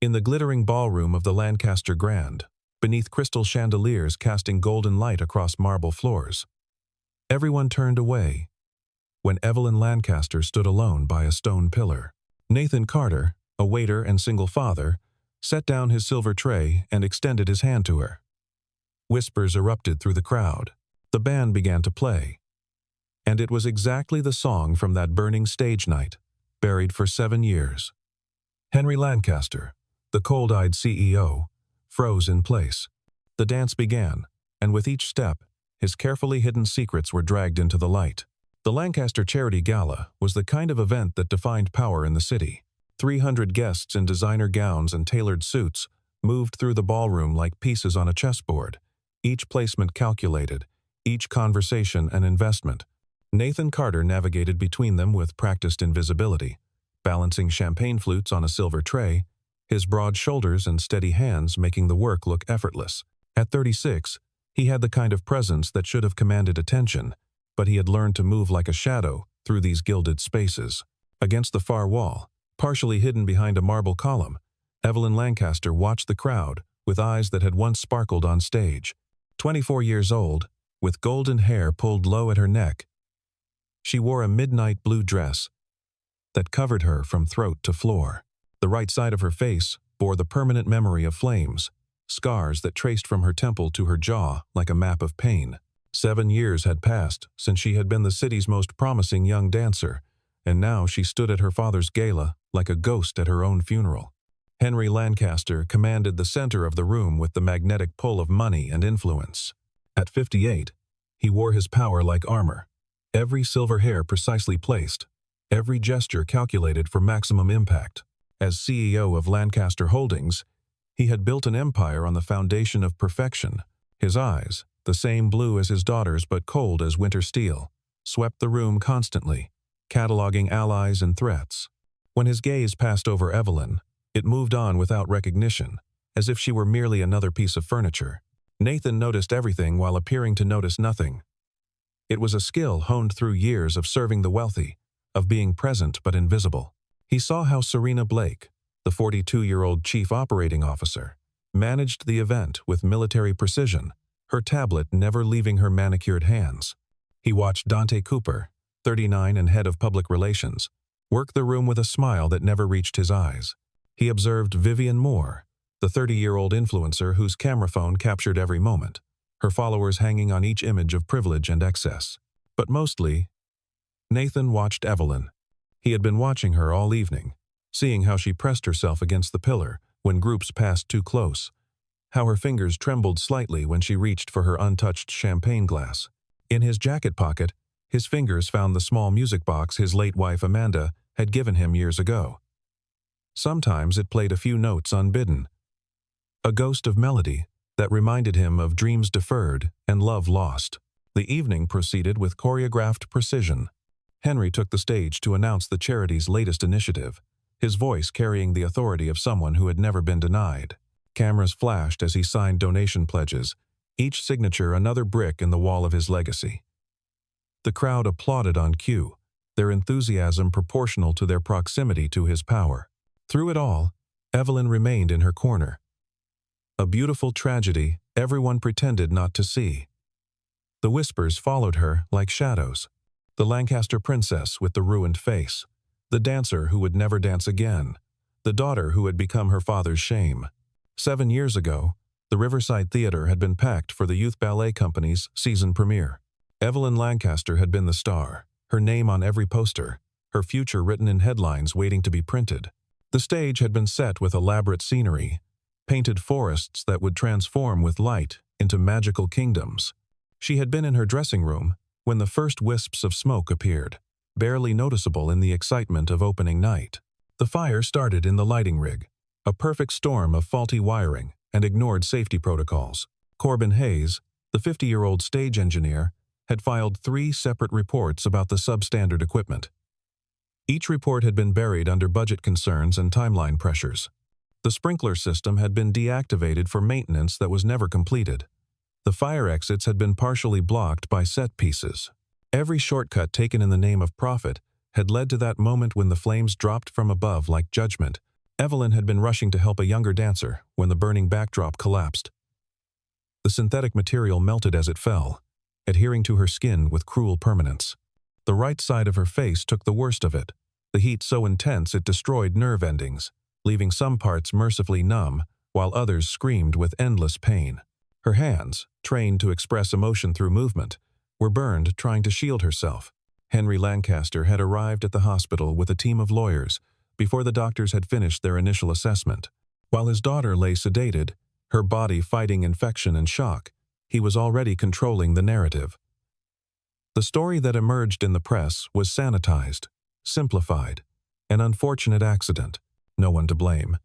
In the glittering ballroom of the Lancaster Grand, beneath crystal chandeliers casting golden light across marble floors, everyone turned away when Evelyn Lancaster stood alone by a stone pillar. Nathan Carter, a waiter and single father, set down his silver tray and extended his hand to her. Whispers erupted through the crowd. The band began to play. And it was exactly the song from that burning stage night, buried for 7 years. Henry Lancaster, the cold-eyed CEO, froze in place. The dance began, and with each step, his carefully hidden secrets were dragged into the light. The Lancaster Charity Gala was the kind of event that defined power in the city. 300 guests in designer gowns and tailored suits moved through the ballroom like pieces on a chessboard, each placement calculated, each conversation an investment. Nathan Carter navigated between them with practiced invisibility, balancing champagne flutes on a silver tray, his broad shoulders and steady hands making the work look effortless. At 36, he had the kind of presence that should have commanded attention, but he had learned to move like a shadow through these gilded spaces. Against the far wall, partially hidden behind a marble column, Evelyn Lancaster watched the crowd with eyes that had once sparkled on stage. 24 years old, with golden hair pulled low at her neck, she wore a midnight blue dress that covered her from throat to floor. The right side of her face bore the permanent memory of flames, scars that traced from her temple to her jaw like a map of pain. 7 years had passed since she had been the city's most promising young dancer, and now she stood at her father's gala like a ghost at her own funeral. Henry Lancaster commanded the center of the room with the magnetic pull of money and influence. At 58, he wore his power like armor, every silver hair precisely placed, every gesture calculated for maximum impact. As CEO of Lancaster Holdings, he had built an empire on the foundation of perfection. His eyes, the same blue as his daughter's but cold as winter steel, swept the room constantly, cataloging allies and threats. When his gaze passed over Evelyn, it moved on without recognition, as if she were merely another piece of furniture. Nathan noticed everything while appearing to notice nothing. It was a skill honed through years of serving the wealthy, of being present but invisible. He saw how Serena Blake, the 42-year-old chief operating officer, managed the event with military precision, her tablet never leaving her manicured hands. He watched Dante Cooper, 39 and head of public relations, work the room with a smile that never reached his eyes. He observed Vivian Moore, the 30-year-old influencer whose camera phone captured every moment, her followers hanging on each image of privilege and excess. But mostly, Nathan watched Evelyn. He had been watching her all evening, seeing how she pressed herself against the pillar when groups passed too close, how her fingers trembled slightly when she reached for her untouched champagne glass. In his jacket pocket, his fingers found the small music box his late wife Amanda had given him years ago. Sometimes it played a few notes unbidden, a ghost of melody that reminded him of dreams deferred and love lost. The evening proceeded with choreographed precision. Henry took the stage to announce the charity's latest initiative, his voice carrying the authority of someone who had never been denied. Cameras flashed as he signed donation pledges, each signature another brick in the wall of his legacy. The crowd applauded on cue, their enthusiasm proportional to their proximity to his power. Through it all, Evelyn remained in her corner. A beautiful tragedy everyone pretended not to see. The whispers followed her like shadows. The Lancaster princess with the ruined face, the dancer who would never dance again, the daughter who had become her father's shame. 7 years ago, the Riverside Theater had been packed for the Youth Ballet Company's season premiere. Evelyn Lancaster had been the star, her name on every poster, her future written in headlines waiting to be printed. The stage had been set with elaborate scenery, painted forests that would transform with light into magical kingdoms. She had been in her dressing room when the first wisps of smoke appeared, barely noticeable in the excitement of opening night. The fire started in the lighting rig, a perfect storm of faulty wiring and ignored safety protocols. Corbin Hayes, the 50-year-old stage engineer, had filed 3 separate reports about the substandard equipment. Each report had been buried under budget concerns and timeline pressures. The sprinkler system had been deactivated for maintenance that was never completed. The fire exits had been partially blocked by set pieces. Every shortcut taken in the name of profit had led to that moment when the flames dropped from above like judgment. Evelyn had been rushing to help a younger dancer when the burning backdrop collapsed. The synthetic material melted as it fell, adhering to her skin with cruel permanence. The right side of her face took the worst of it, the heat so intense it destroyed nerve endings, leaving some parts mercifully numb, while others screamed with endless pain. Her hands, trained to express emotion through movement, were burned trying to shield herself. Henry Lancaster had arrived at the hospital with a team of lawyers before the doctors had finished their initial assessment. While his daughter lay sedated, her body fighting infection and shock, he was already controlling the narrative. The story that emerged in the press was sanitized, simplified, an unfortunate accident, no one to blame.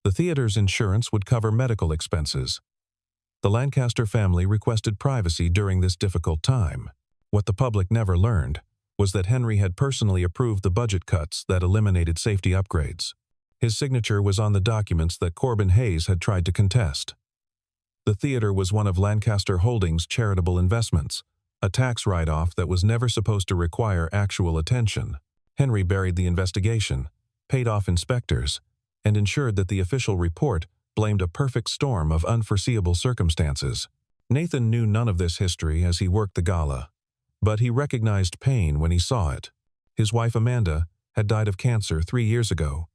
The theater's insurance would cover medical expenses. The Lancaster family requested privacy during this difficult time. What the public never learned was that Henry had personally approved the budget cuts that eliminated safety upgrades. His signature was on the documents that Corbin Hayes had tried to contest. The theater was one of Lancaster Holdings' charitable investments, a tax write-off that was never supposed to require actual attention. Henry buried the investigation, paid off inspectors, and ensured that the official report blamed a perfect storm of unforeseeable circumstances. Nathan knew none of this history as he worked the gala, but he recognized pain when he saw it. His wife Amanda had died of cancer 3 years ago,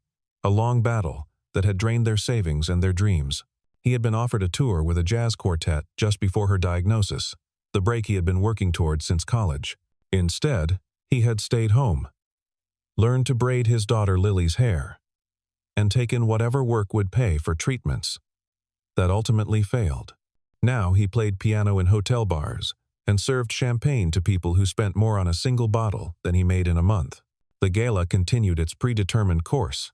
a long battle that had drained their savings and their dreams. He had been offered a tour with a jazz quartet just before her diagnosis, the break he had been working toward since college. Instead, he had stayed home, learned to braid his daughter Lily's hair, and taken whatever work would pay for treatments that ultimately failed. Now he played piano in hotel bars and served champagne to people who spent more on a single bottle than he made in a month. The gala continued its predetermined course.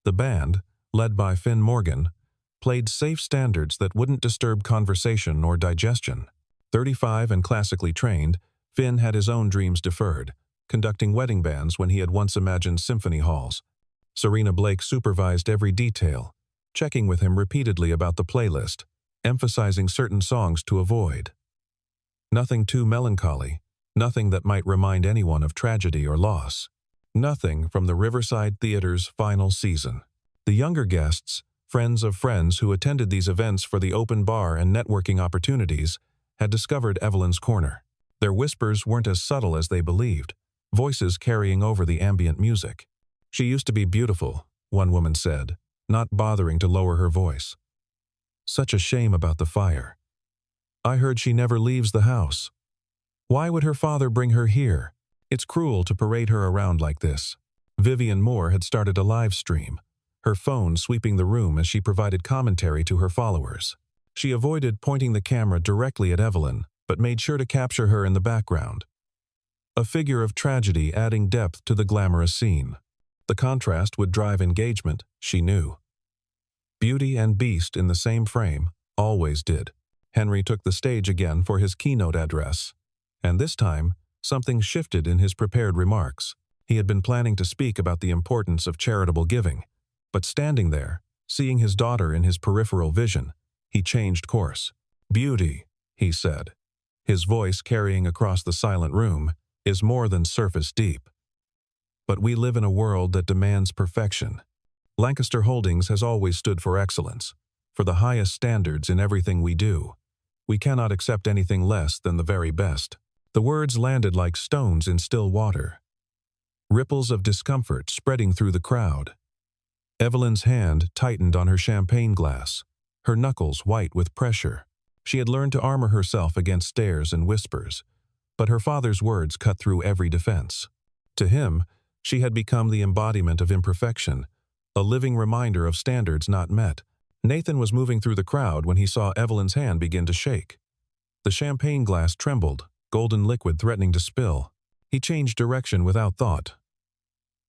The band, led by Finn Morgan, played safe standards that wouldn't disturb conversation or digestion. 35 and classically trained, Finn had his own dreams deferred, conducting wedding bands when he had once imagined symphony halls. Serena Blake supervised every detail, checking with him repeatedly about the playlist, emphasizing certain songs to avoid. Nothing too melancholy, nothing that might remind anyone of tragedy or loss. Nothing from the Riverside Theater's final season. The younger guests, friends of friends who attended these events for the open bar and networking opportunities, had discovered Evelyn's corner. Their whispers weren't as subtle as they believed, voices carrying over the ambient music. "She used to be beautiful," one woman said, not bothering to lower her voice. "Such a shame about the fire. I heard she never leaves the house. Why would her father bring her here? It's cruel to parade her around like this." Vivian Moore had started a live stream, her phone sweeping the room as she provided commentary to her followers. She avoided pointing the camera directly at Evelyn, but made sure to capture her in the background. A figure of tragedy adding depth to the glamorous scene. The contrast would drive engagement, she knew. Beauty and beast in the same frame, always did. Henry took the stage again for his keynote address, and this time, something shifted in his prepared remarks. He had been planning to speak about the importance of charitable giving, but standing there, seeing his daughter in his peripheral vision, he changed course. "Beauty," he said, his voice carrying across the silent room, "is more than surface deep. But we live in a world that demands perfection. Lancaster Holdings has always stood for excellence, for the highest standards in everything we do. We cannot accept anything less than the very best." The words landed like stones in still water, ripples of discomfort spreading through the crowd. Evelyn's hand tightened on her champagne glass, her knuckles white with pressure. She had learned to armor herself against stares and whispers, but her father's words cut through every defense. To him, she had become the embodiment of imperfection, a living reminder of standards not met. Nathan was moving through the crowd when he saw Evelyn's hand begin to shake. The champagne glass trembled, golden liquid threatening to spill. He changed direction without thought,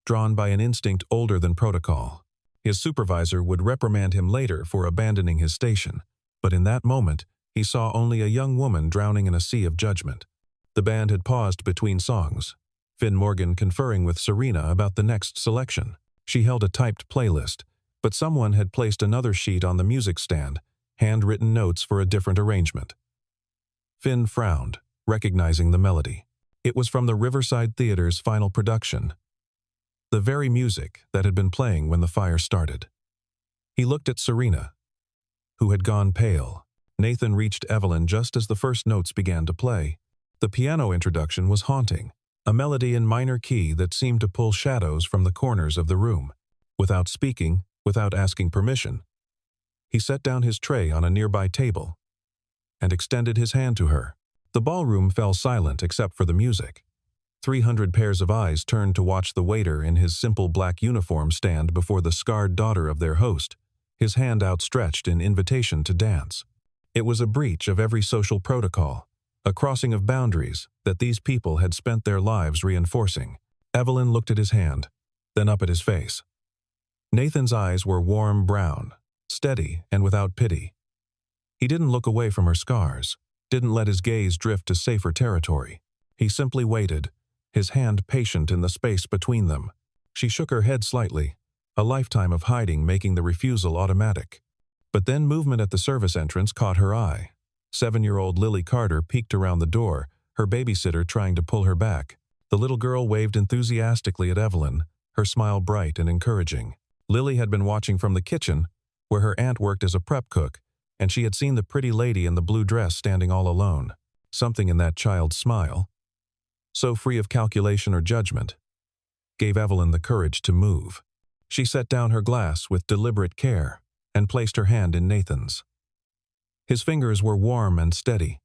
drawn by an instinct older than protocol. His supervisor would reprimand him later for abandoning his station, but in that moment, he saw only a young woman drowning in a sea of judgment. The band had paused between songs, Finn Morgan conferring with Serena about the next selection. She held a typed playlist, but someone had placed another sheet on the music stand, handwritten notes for a different arrangement. Finn frowned, recognizing the melody. It was from the Riverside Theater's final production. the very music that had been playing when the fire started. He looked at Serena, who had gone pale. Nathan reached Evelyn just as the first notes began to play. The piano introduction was haunting, a melody in minor key that seemed to pull shadows from the corners of the room. Without speaking, without asking permission, he set down his tray on a nearby table and extended his hand to her. The ballroom fell silent except for the music. 300 pairs of eyes turned to watch the waiter in his simple black uniform stand before the scarred daughter of their host, his hand outstretched in invitation to dance. It was a breach of every social protocol, a crossing of boundaries that these people had spent their lives reinforcing. Evelyn looked at his hand, then up at his face. Nathan's eyes were warm brown, steady and without pity. He didn't look away from her scars, didn't let his gaze drift to safer territory. He simply waited, his hand patient in the space between them. She shook her head slightly, a lifetime of hiding making the refusal automatic. But then movement at the service entrance caught her eye. 7-year-old Lily Carter peeked around the door, her babysitter trying to pull her back. The little girl waved enthusiastically at Evelyn, her smile bright and encouraging. Lily had been watching from the kitchen, where her aunt worked as a prep cook, and she had seen the pretty lady in the blue dress standing all alone. Something in that child's smile, so free of calculation or judgment, gave Evelyn the courage to move. She set down her glass with deliberate care and placed her hand in Nathan's. His fingers were warm and steady,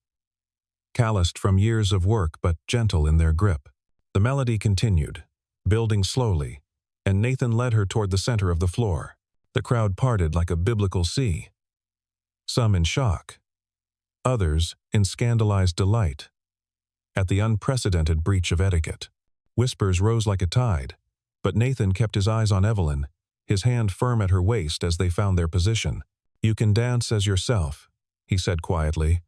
calloused from years of work but gentle in their grip. The melody continued, building slowly, and Nathan led her toward the center of the floor. The crowd parted like a biblical sea, some in shock, others in scandalized delight at the unprecedented breach of etiquette. Whispers rose like a tide, but Nathan kept his eyes on Evelyn, his hand firm at her waist as they found their position. "You can dance as yourself," he said quietly.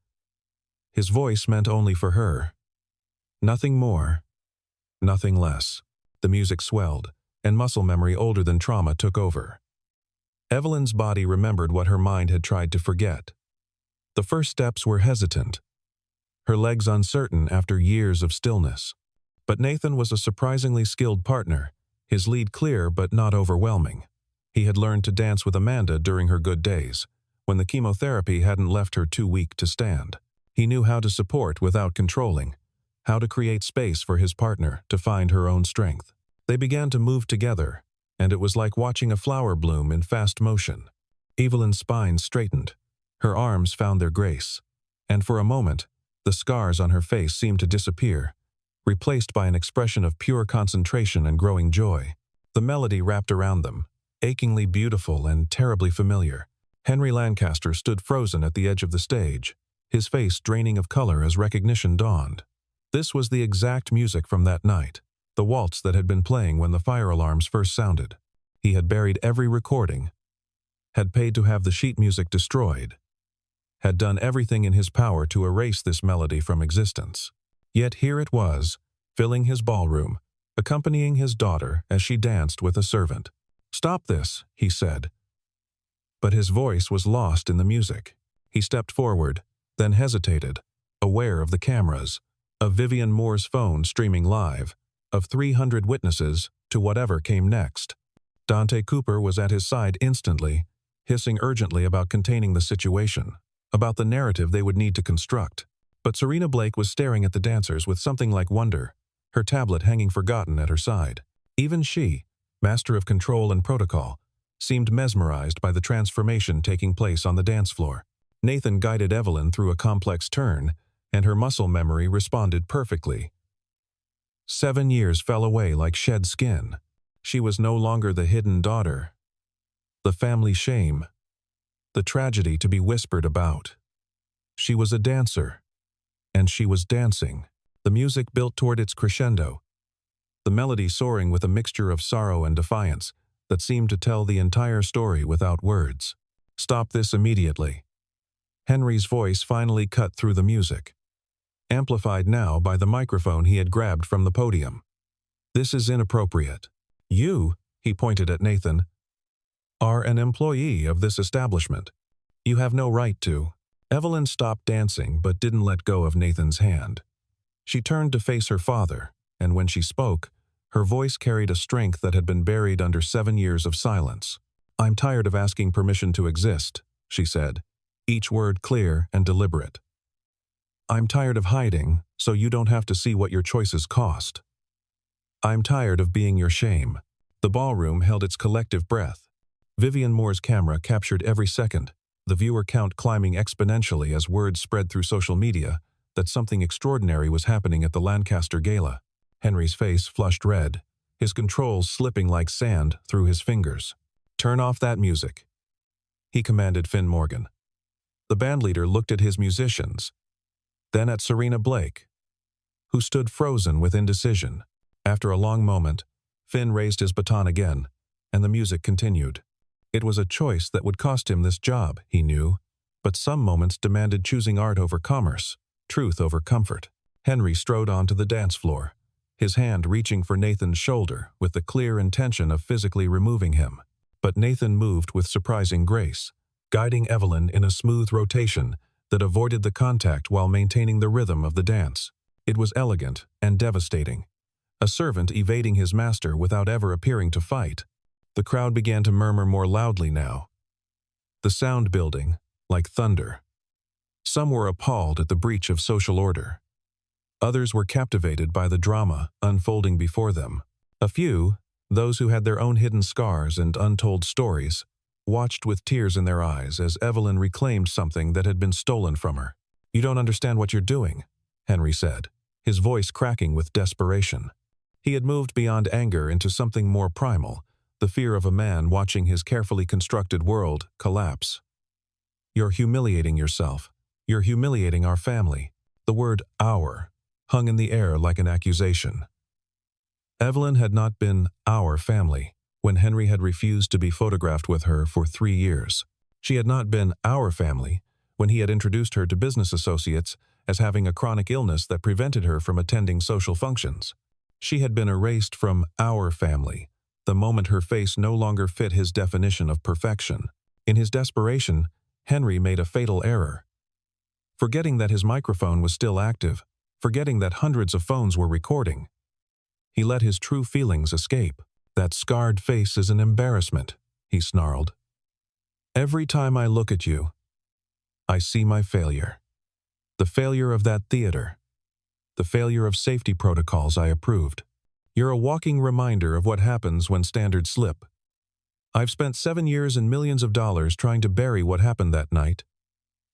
His voice meant only for her. Nothing more, nothing less. The music swelled, and muscle memory older than trauma took over. Evelyn's body remembered what her mind had tried to forget. The first steps were hesitant, her legs uncertain after years of stillness. But Nathan was a surprisingly skilled partner, his lead clear but not overwhelming. He had learned to dance with Amanda during her good days, when the chemotherapy hadn't left her too weak to stand. He knew how to support without controlling, how to create space for his partner to find her own strength. They began to move together, and it was like watching a flower bloom in fast motion. Evelyn's spine straightened, her arms found their grace, and for a moment, the scars on her face seemed to disappear, replaced by an expression of pure concentration and growing joy. The melody wrapped around them, achingly beautiful and terribly familiar. Henry Lancaster stood frozen at the edge of the stage, his face draining of color as recognition dawned. This was the exact music from that night, the waltz that had been playing when the fire alarms first sounded. He had buried every recording, had paid to have the sheet music destroyed, had done everything in his power to erase this melody from existence. Yet here it was, filling his ballroom, accompanying his daughter as she danced with a servant. "Stop this," he said. But his voice was lost in the music. He stepped forward, then hesitated, aware of the cameras, of Vivian Moore's phone streaming live, of 300 witnesses to whatever came next. Dante Cooper was at his side instantly, hissing urgently about containing the situation, about the narrative they would need to construct. But Serena Blake was staring at the dancers with something like wonder, her tablet hanging forgotten at her side. Even she, master of control and protocol, seemed mesmerized by the transformation taking place on the dance floor. Nathan guided Evelyn through a complex turn, and her muscle memory responded perfectly. 7 years fell away like shed skin. She was no longer the hidden daughter, the family shame, the tragedy to be whispered about. She was a dancer, and she was dancing. The music built toward its crescendo, the melody soaring with a mixture of sorrow and defiance that seemed to tell the entire story without words. "Stop this immediately." Henry's voice finally cut through the music, amplified now by the microphone he had grabbed from the podium. "This is inappropriate. You," he pointed at Nathan, "are an employee of this establishment. You have no right to." Evelyn stopped dancing but didn't let go of Nathan's hand. She turned to face her father, and when she spoke, Her voice carried a strength that had been buried under 7 years of silence. "I'm tired of asking permission to exist," she said, each word clear and deliberate. "I'm tired of hiding, so you don't have to see what your choices cost. I'm tired of being your shame." The ballroom held its collective breath. Vivian Moore's camera captured every second, the viewer count climbing exponentially as word spread through social media that something extraordinary was happening at the Lancaster gala. Henry's face flushed red, his controls slipping like sand through his fingers. "Turn off that music," he commanded Finn Morgan. The bandleader looked at his musicians, then at Serena Blake, who stood frozen with indecision. After a long moment, Finn raised his baton again, and the music continued. It was a choice that would cost him this job, he knew, but some moments demanded choosing art over commerce, truth over comfort. Henry strode onto the dance floor, his hand reaching for Nathan's shoulder with the clear intention of physically removing him. But Nathan moved with surprising grace, guiding Evelyn in a smooth rotation that avoided the contact while maintaining the rhythm of the dance. It was elegant and devastating. A servant evading his master without ever appearing to fight. The crowd began to murmur more loudly now, the sound building like thunder. Some were appalled at the breach of social order. Others were captivated by the drama unfolding before them. A few, those who had their own hidden scars and untold stories, watched with tears in their eyes as Evelyn reclaimed something that had been stolen from her. "You don't understand what you're doing," Henry said, his voice cracking with desperation. He had moved beyond anger into something more primal, the fear of a man watching his carefully constructed world collapse. "You're humiliating yourself. You're humiliating our family." The word "our" hung in the air like an accusation. Evelyn had not been our family when Henry had refused to be photographed with her for 3 years. She had not been our family when he had introduced her to business associates as having a chronic illness that prevented her from attending social functions. She had been erased from our family the moment her face no longer fit his definition of perfection. In his desperation, Henry made a fatal error. Forgetting that his microphone was still active, forgetting that hundreds of phones were recording, he let his true feelings escape. "That scarred face is an embarrassment," he snarled. "Every time I look at you, I see my failure. The failure of that theater. The failure of safety protocols I approved. You're a walking reminder of what happens when standards slip. I've spent 7 years and millions of dollars trying to bury what happened that night,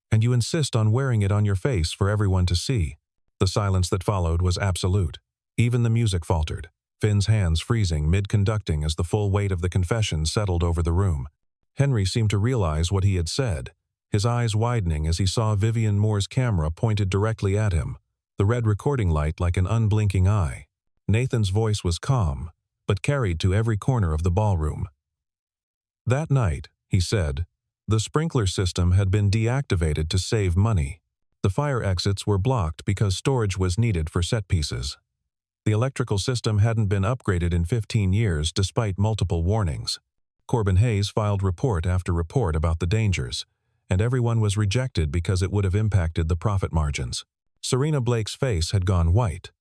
and you insist on wearing it on your face for everyone to see." The silence that followed was absolute. Even the music faltered, Finn's hands freezing mid-conducting as the full weight of the confession settled over the room. Henry seemed to realize what he had said, his eyes widening as he saw Vivian Moore's camera pointed directly at him, the red recording light like an unblinking eye. Nathan's voice was calm, but carried to every corner of the ballroom. "That night," he said, "the sprinkler system had been deactivated to save money. The fire exits were blocked because storage was needed for set pieces. The electrical system hadn't been upgraded in 15 years despite multiple warnings. Corbin Hayes filed report after report about the dangers, and everyone was rejected because it would have impacted the profit margins." Serena Blake's face had gone white.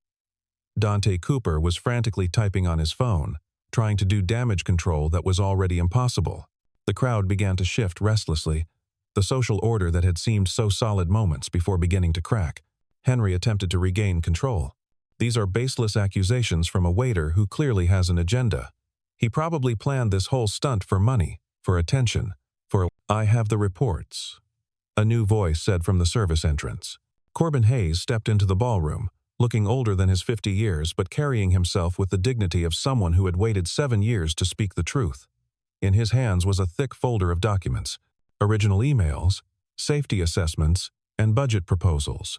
Dante Cooper was frantically typing on his phone, trying to do damage control that was already impossible. The crowd began to shift restlessly, the social order that had seemed so solid moments before beginning to crack. Henry attempted to regain control. "These are baseless accusations from a waiter who clearly has an agenda. He probably planned this whole stunt for money, for attention, for—" "I have the reports," a new voice said from the service entrance. Corbin Hayes stepped into the ballroom, looking older than his 50 years but carrying himself with the dignity of someone who had waited 7 years to speak the truth. In his hands was a thick folder of documents, original emails, safety assessments, and budget proposals.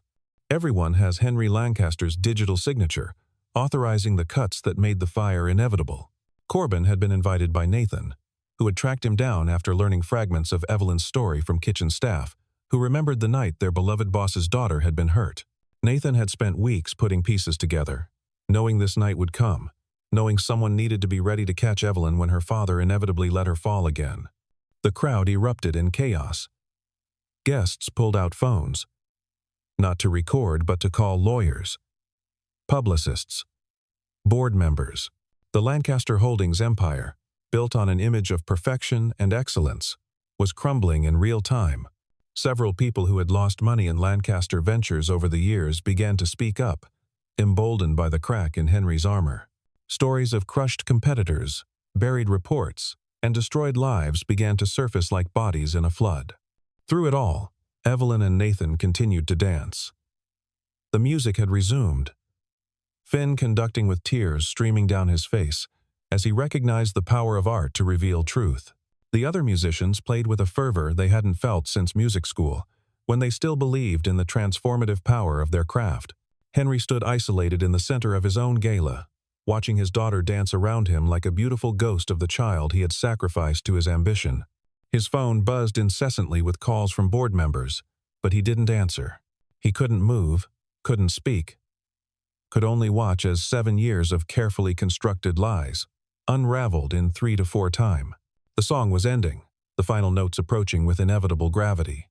Everyone has Henry Lancaster's digital signature, authorizing the cuts that made the fire inevitable. Corbin had been invited by Nathan, who had tracked him down after learning fragments of Evelyn's story from kitchen staff, who remembered the night their beloved boss's daughter had been hurt. Nathan had spent weeks putting pieces together, knowing this night would come, knowing someone needed to be ready to catch Evelyn when her father inevitably let her fall again. The crowd erupted in chaos. Guests pulled out phones, not to record but to call lawyers, publicists, board members, The Lancaster Holdings empire, built on an image of perfection and excellence, was crumbling in real time. Several people who had lost money in Lancaster ventures over the years began to speak up, emboldened by the crack in Henry's armor. Stories of crushed competitors, buried reports, and destroyed lives began to surface like bodies in a flood. Through it all, Evelyn and Nathan continued to dance. The music had resumed, Finn conducting with tears streaming down his face as he recognized the power of art to reveal truth. The other musicians played with a fervor they hadn't felt since music school, when they still believed in the transformative power of their craft. Henry stood isolated in the center of his own gala, watching his daughter dance around him like a beautiful ghost of the child he had sacrificed to his ambition. His phone buzzed incessantly with calls from board members, but he didn't answer. He couldn't move, couldn't speak, could only watch as 7 years of carefully constructed lies unraveled in 3 to 4 time. The song was ending, the final notes approaching with inevitable gravity.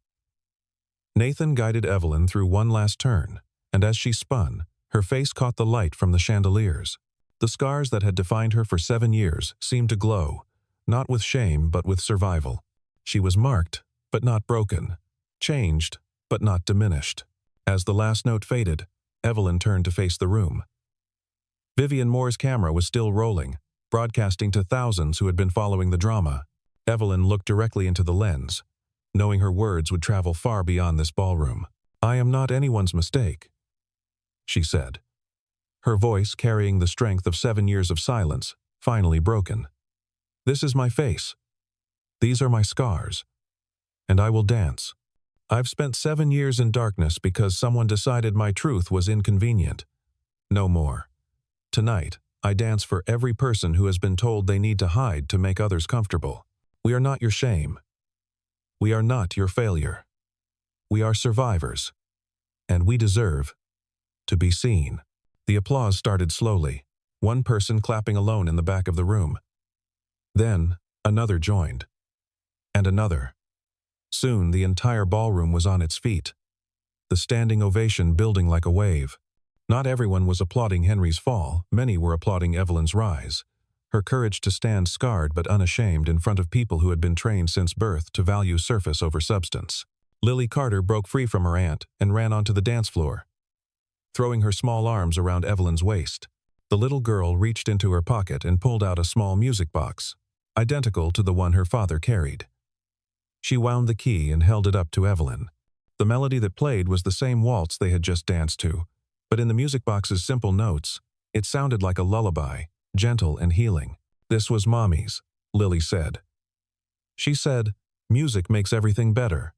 Nathan guided Evelyn through one last turn, and as she spun, her face caught the light from the chandeliers. The scars that had defined her for 7 years seemed to glow, not with shame but with survival. She was marked, but not broken, changed, but not diminished. As the last note faded, Evelyn turned to face the room. Vivian Moore's camera was still rolling, broadcasting to thousands who had been following the drama. Evelyn looked directly into the lens, knowing her words would travel far beyond this ballroom. "I am not anyone's mistake," she said, her voice carrying the strength of 7 years of silence, finally broken. "This is my face. These are my scars. And I will dance. I've spent 7 years in darkness because someone decided my truth was inconvenient. No more. Tonight, I dance for every person who has been told they need to hide to make others comfortable. We are not your shame. We are not your failure. We are survivors. And we deserve to be seen." The applause started slowly, one person clapping alone in the back of the room. Then, another joined. And another. Soon, the entire ballroom was on its feet, the standing ovation building like a wave. Not everyone was applauding Henry's fall, many were applauding Evelyn's rise, her courage to stand scarred but unashamed in front of people who had been trained since birth to value surface over substance. Lily Carter broke free from her aunt and ran onto the dance floor, throwing her small arms around Evelyn's waist. The little girl reached into her pocket and pulled out a small music box, identical to the one her father carried. She wound the key and held it up to Evelyn. The melody that played was the same waltz they had just danced to, but in the music box's simple notes, it sounded like a lullaby, gentle and healing. "This was Mommy's," Lily said. She said, "Music makes everything better.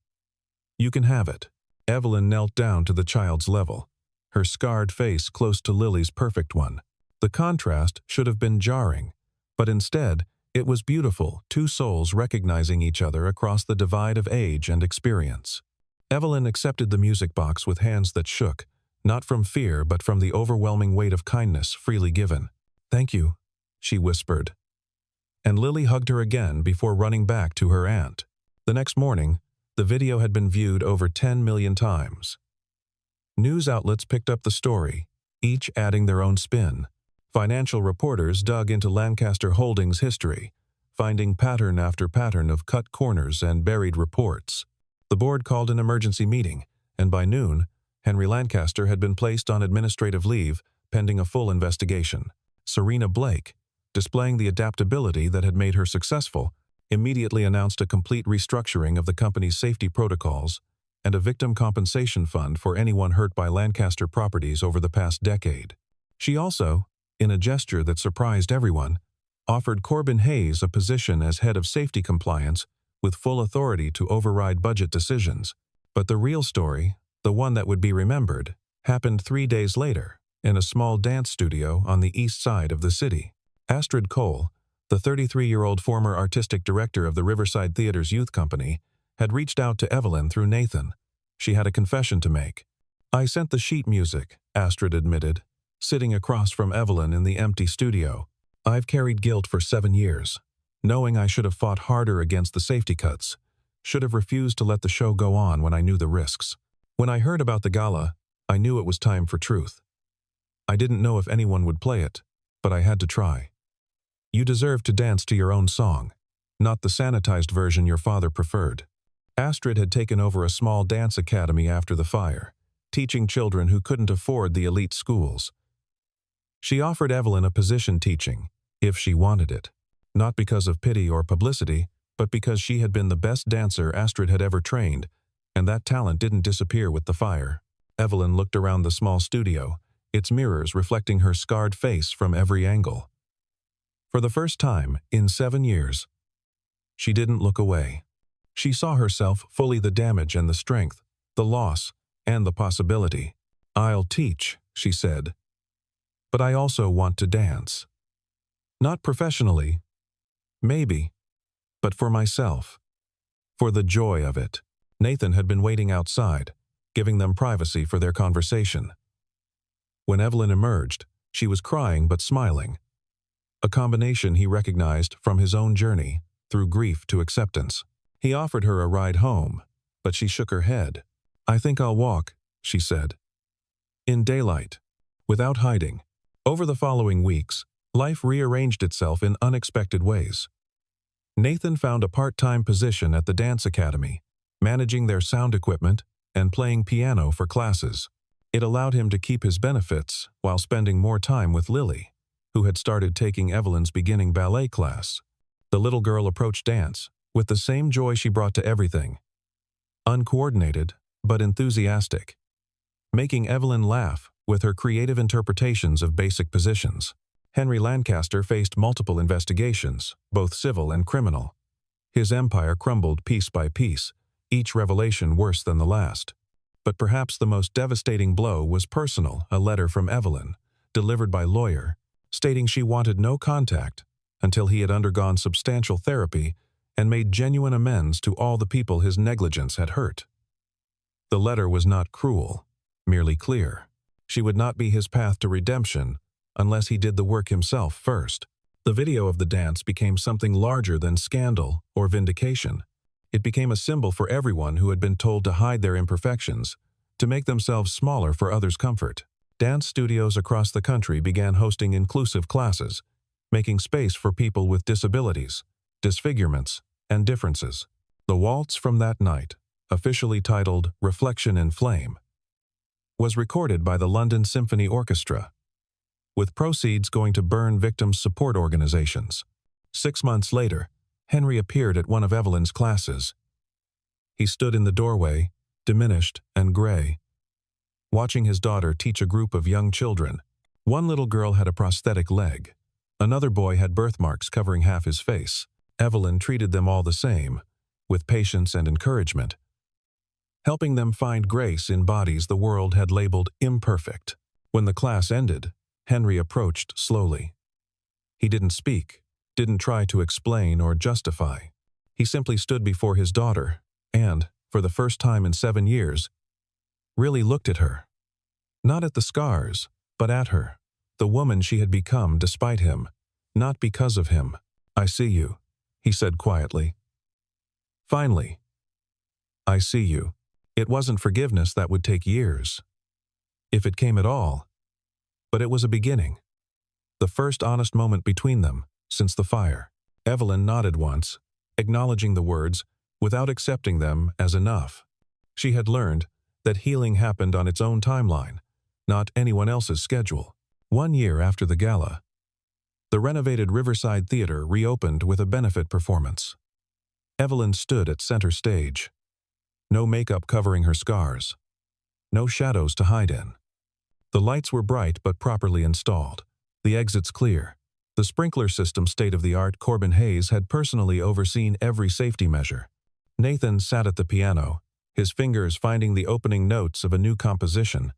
You can have it." Evelyn knelt down to the child's level, her scarred face close to Lily's perfect one. The contrast should have been jarring, but instead, it was beautiful, 2 souls recognizing each other across the divide of age and experience. Evelyn accepted the music box with hands that shook, not from fear but from the overwhelming weight of kindness freely given. "Thank you," she whispered. And Lily hugged her again before running back to her aunt. The next morning, the video had been viewed over 10 million times. News outlets picked up the story, each adding their own spin. Financial reporters dug into Lancaster Holdings' history, finding pattern after pattern of cut corners and buried reports. The board called an emergency meeting, and by noon, Henry Lancaster had been placed on administrative leave pending a full investigation. Serena Blake, displaying the adaptability that had made her successful, immediately announced a complete restructuring of the company's safety protocols and a victim compensation fund for anyone hurt by Lancaster properties over the past decade. She also, in a gesture that surprised everyone, offered Corbin Hayes a position as head of safety compliance with full authority to override budget decisions. But the real story, the one that would be remembered, happened 3 days later in a small dance studio on the east side of the city. Astrid Cole, the 33-year-old former artistic director of the Riverside Theater's youth company, had reached out to Evelyn through Nathan. She had a confession to make. "I sent the sheet music," Astrid admitted, sitting across from Evelyn in the empty studio. "I've carried guilt for 7 years, knowing I should have fought harder against the safety cuts, should have refused to let the show go on when I knew the risks. When I heard about the gala, I knew it was time for truth. I didn't know if anyone would play it, but I had to try. You deserve to dance to your own song, not the sanitized version your father preferred. Astrid had taken over a small dance academy after the fire, teaching children who couldn't afford the elite schools. She offered Evelyn a position teaching, if she wanted it, not because of pity or publicity, but because she had been the best dancer Astrid had ever trained, and that talent didn't disappear with the fire. Evelyn looked around the small studio, its mirrors reflecting her scarred face from every angle. For the first time in 7 years, she didn't look away. She saw herself fully, the damage and the strength, the loss and the possibility. "I'll teach," she said. "But I also want to dance. Not professionally, maybe, but for myself. For the joy of it." Nathan had been waiting outside, giving them privacy for their conversation. When Evelyn emerged, she was crying but smiling. A combination he recognized from his own journey, through grief to acceptance. He offered her a ride home, but she shook her head. "I think I'll walk," she said. In daylight, without hiding. Over the following weeks, life rearranged itself in unexpected ways. Nathan found a part-time position at the dance academy, managing their sound equipment and playing piano for classes. It allowed him to keep his benefits while spending more time with Lily, who had started taking Evelyn's beginning ballet class. The little girl approached dance with the same joy she brought to everything. Uncoordinated, but enthusiastic. Making Evelyn laugh with her creative interpretations of basic positions. Henry Lancaster faced multiple investigations, both civil and criminal. His empire crumbled piece by piece, each revelation worse than the last. But perhaps the most devastating blow was personal, a letter from Evelyn, delivered by lawyer, stating she wanted no contact until he had undergone substantial therapy and made genuine amends to all the people his negligence had hurt. The letter was not cruel, merely clear. She would not be his path to redemption unless he did the work himself first. The video of the dance became something larger than scandal or vindication. It became a symbol for everyone who had been told to hide their imperfections, to make themselves smaller for others' comfort. Dance studios across the country began hosting inclusive classes, making space for people with disabilities, disfigurements, and differences. The waltz from that night, officially titled "Reflection in Flame," was recorded by the London Symphony Orchestra, with proceeds going to burn victims' support organizations. 6 months later, Henry appeared at one of Evelyn's classes. He stood in the doorway, diminished and gray, watching his daughter teach a group of young children. One little girl had a prosthetic leg. Another boy had birthmarks covering half his face. Evelyn treated them all the same, with patience and encouragement, helping them find grace in bodies the world had labeled imperfect. When the class ended, Henry approached slowly. He didn't speak, didn't try to explain or justify. He simply stood before his daughter and, for the first time in 7 years, really looked at her. Not at the scars, but at her, the woman she had become despite him, not because of him. "I see you," he said quietly. "Finally, I see you." It wasn't forgiveness that would take years, if it came at all, but it was a beginning. The first honest moment between them since the fire. Evelyn nodded once, acknowledging the words without accepting them as enough. She had learned that healing happened on its own timeline, not anyone else's schedule. 1 year after the gala, the renovated Riverside Theater reopened with a benefit performance. Evelyn stood at center stage. No makeup covering her scars. No shadows to hide in. The lights were bright but properly installed. The exits clear. The sprinkler system state-of-the-art. Corbin Hayes had personally overseen every safety measure. Nathan sat at the piano, his fingers finding the opening notes of a new composition,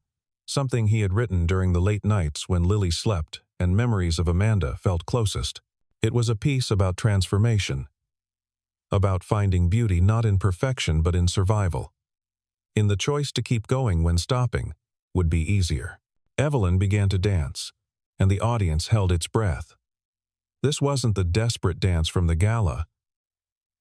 something he had written during the late nights when Lily slept and memories of Amanda felt closest. It was a piece about transformation, about finding beauty not in perfection but in survival. In the choice to keep going when stopping would be easier. Evelyn began to dance, and the audience held its breath. This wasn't the desperate dance from the gala,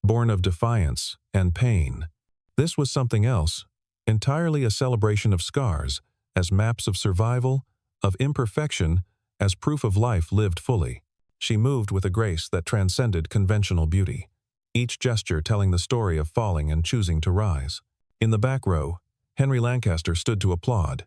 born of defiance and pain. This was something else, entirely a celebration of scars, as maps of survival, of imperfection, as proof of life lived fully. She moved with a grace that transcended conventional beauty, each gesture telling the story of falling and choosing to rise. In the back row, Henry Lancaster stood to applaud.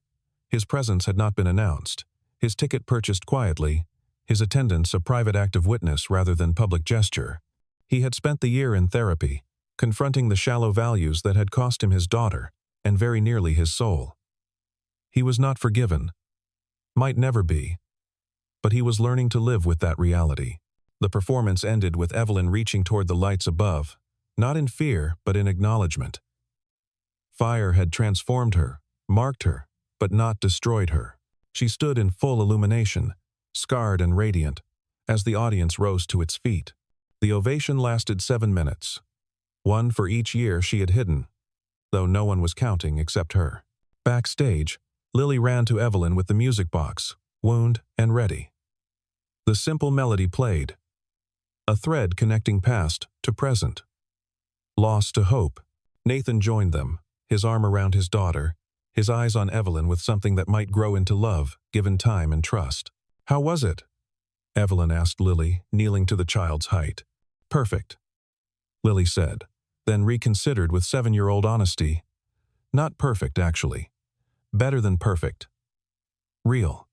His presence had not been announced, his ticket purchased quietly, his attendance a private act of witness rather than public gesture. He had spent the year in therapy, confronting the shallow values that had cost him his daughter, and very nearly his soul. He was not forgiven, might never be, but he was learning to live with that reality. The performance ended with Evelyn reaching toward the lights above, not in fear but in acknowledgement. Fire had transformed her, marked her, but not destroyed her. She stood in full illumination, scarred and radiant, as the audience rose to its feet. The ovation lasted 7 minutes, one for each year she had hidden, though no one was counting except her. Backstage, Lily ran to Evelyn with the music box, wound and ready. The simple melody played, a thread connecting past to present. Lost to hope, Nathan joined them, his arm around his daughter, his eyes on Evelyn with something that might grow into love, given time and trust. "How was it?" Evelyn asked Lily, kneeling to the child's height. "Perfect," Lily said, then reconsidered with 7-year-old honesty. "Not perfect, actually. Better than perfect. Real."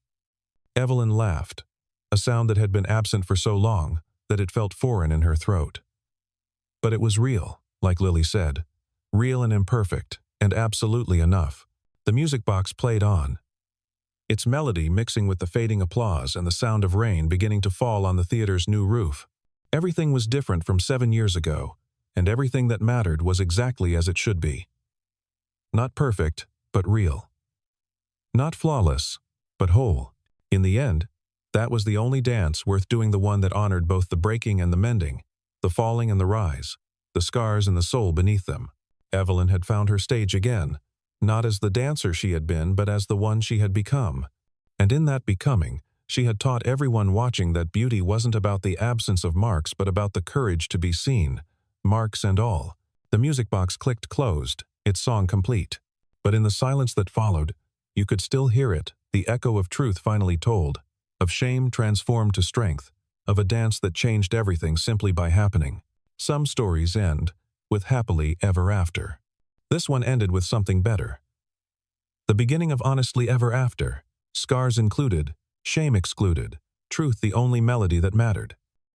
Evelyn laughed, a sound that had been absent for so long that it felt foreign in her throat. But it was real, like Lily said, real and imperfect, and absolutely enough. The music box played on, its melody mixing with the fading applause and the sound of rain beginning to fall on the theater's new roof. Everything was different from 7 years ago, and everything that mattered was exactly as it should be. Not perfect, but real. Not flawless, but whole. In the end, that was the only dance worth doing, the one that honored both the breaking and the mending, the falling and the rise, the scars and the soul beneath them. Evelyn had found her stage again, not as the dancer she had been, but as the one she had become. And in that becoming, she had taught everyone watching that beauty wasn't about the absence of marks but about the courage to be seen, marks and all. The music box clicked closed, its song complete. But in the silence that followed, you could still hear it, the echo of truth finally told, of shame transformed to strength, of a dance that changed everything simply by happening. Some stories end with happily ever after. This one ended with something better. The beginning of honestly ever after, scars included, shame excluded, truth the only melody that mattered.